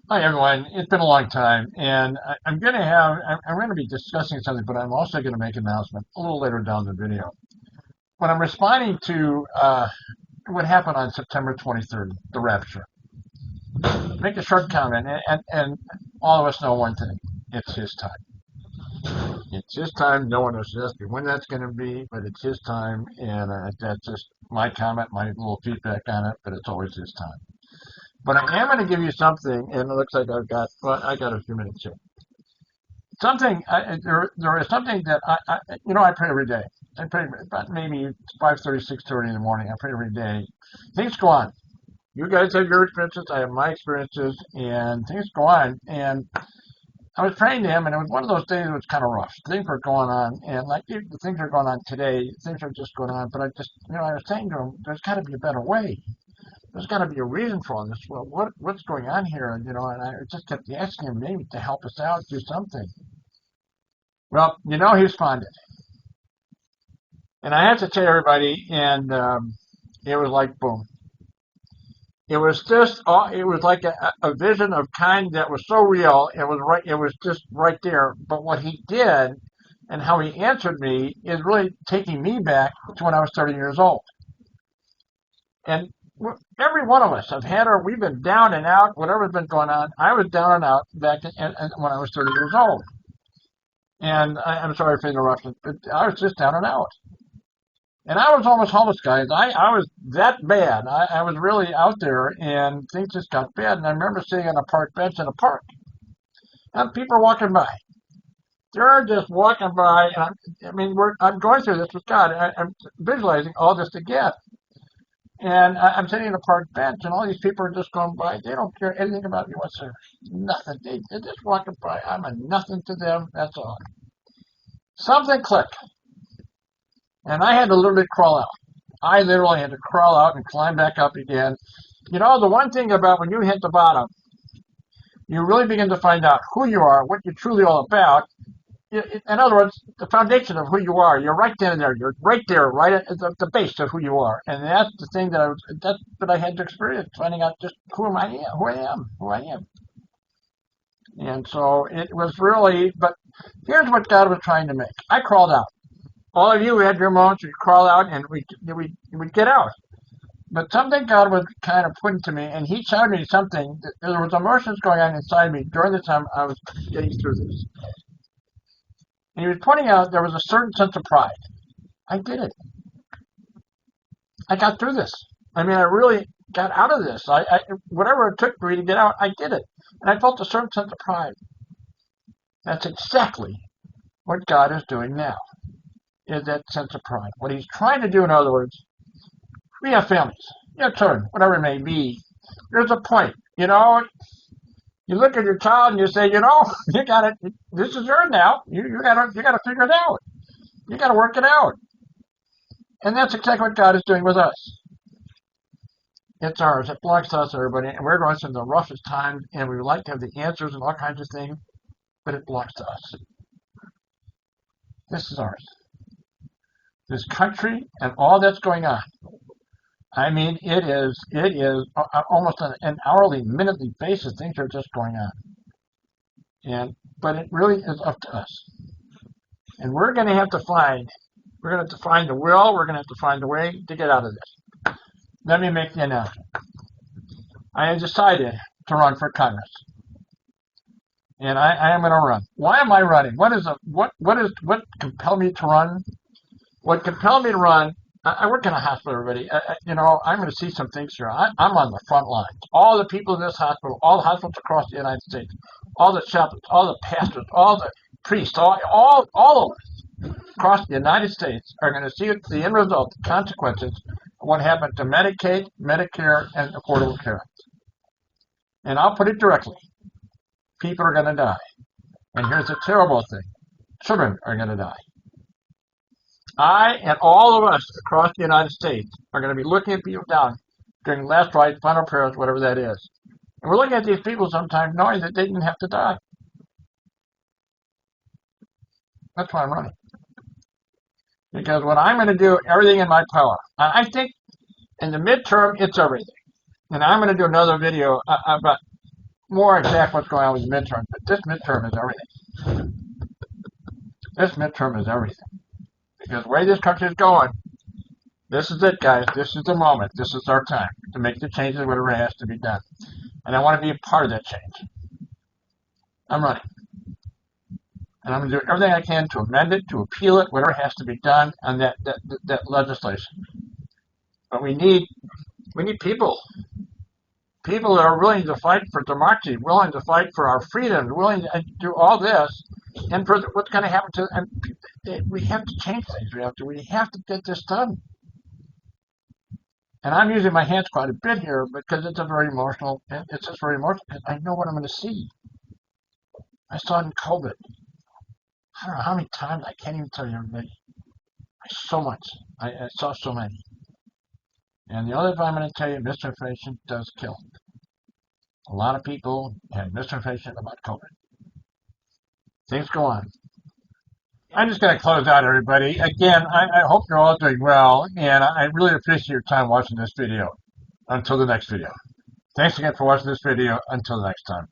Hi everyone, it's been a long time, and I'm gonna be discussing something, but I'm also gonna make an announcement a little later down the video. When I'm responding to what happened on September 23rd, the Rapture, make a short comment, and all of us know one thing: it's his time. It's his time. No one knows exactly when that's gonna be, but it's his time, and that's just my comment, my little feedback on it. But it's always his time. But I am going to give you something, and it looks like I got a few minutes here. There is something that I pray every day. I pray about maybe 5:30, 6:30 in the morning. I pray every day. Things go on. You guys have your experiences. I have my experiences, and things go on. And I was praying to him, and it was one of those days that was kind of rough. Things were going on, and like the things are going on today, things are just going on. But I was saying to him, there's got to be a better way. There's got to be a reason for all this. Well, what's going on here? And I just kept asking him maybe to help us out, do something. Well, he responded, and I have to tell everybody, and it was like boom. It was just, it was like a vision of kind that was so real. It was right. It was just right there. But what he did and how he answered me is really taking me back to when I was 30 years old. And every one of us have had we've been down and out, whatever's been going on. I was down and out when I was 30 years old. And I'm sorry for the interruption, but I was just down and out. And I was almost homeless, guys. I was that bad. I was really out there, and things just got bad. And I remember sitting on a park bench in a park, and people are walking by. They're just walking by, and I'm going through this with God. I'm visualizing all this again. And I'm sitting in a park bench, and all these people are just going by. They don't care anything about me whatsoever. Nothing. They're just walking by. I'm a nothing to them. That's all. Something clicked, and I had to literally crawl out. I literally had to crawl out and climb back up again. The one thing about when you hit the bottom, you really begin to find out who you are, what you're truly all about. In other words, the foundation of who you are. You're right there. You're right there, right at the base of who you are, and that's the thing that's what I had to experience, finding out just who I am. And so it was really. But here's what God was trying to make. I crawled out. All of you had your moments. You crawl out, and we get out. But something God was kind of putting to me, and He showed me something. There was emotions going on inside me during the time I was getting through this. And he was pointing out there was a certain sense of pride. I did it. I got through this. I really got out of this. Whatever it took for me to get out, I did it. And I felt a certain sense of pride. That's exactly what God is doing now, is that sense of pride. What he's trying to do, in other words, we have families, you have children, whatever it may be. There's a point, you look at your child and you say, you got it. This is yours now. You got to figure it out. You got to work it out. And that's exactly what God is doing with us. It's ours. It belongs to us, everybody. And we're going through the roughest times, and we would like to have the answers and all kinds of things, but it belongs to us. This is ours. This country and all that's going on. It is almost on an hourly, minutely basis. Things are just going on. But it really is up to us. And we're going to have to find the will, we're going to have to find a way to get out of this. Let me make the announcement. I have decided to run for Congress. And I am going to run. Why am I running? What compelled me to run? What compelled me to run, I work in a hospital, everybody. I'm going to see some things here. I'm on the front lines. All the people in this hospital, all the hospitals across the United States, all the chaplains, all the pastors, all the priests, all of us across the United States are going to see the end result, the consequences of what happened to Medicaid, Medicare, and Affordable Care. And I'll put it directly. People are going to die. And here's the terrible thing. Children are going to die. I and all of us across the United States are going to be looking at people down during last rites, final prayers, whatever that is. And we're looking at these people sometimes knowing that they didn't have to die. That's why I'm running. Because what I'm going to do, everything in my power. I think in the midterm, it's everything. And I'm going to do another video about more exact what's going on with the midterm, but this midterm is everything. This midterm is everything. Because the way this country is going, this is it, guys. This is the moment. This is our time to make the changes, whatever has to be done. And I want to be a part of that change. I'm running. And I'm going to do everything I can to amend it, to appeal it, whatever has to be done on that legislation. But we need people. People that are willing to fight for democracy, willing to fight for our freedom, willing to do all this, and for what's going to happen to. And we have to change things. We have to get this done. And I'm using my hands quite a bit here because it's very emotional. It's just very emotional. I know what I'm going to see. I saw it in COVID. I don't know how many times. I can't even tell you everybody. So much. I saw so many. And the other thing I'm going to tell you, misinformation does kill. A lot of people had misinformation about COVID. Things go on. I'm just going to close out, everybody. Again, I hope you're all doing well, and I really appreciate your time watching this video. Until the next video. Thanks again for watching this video. Until the next time.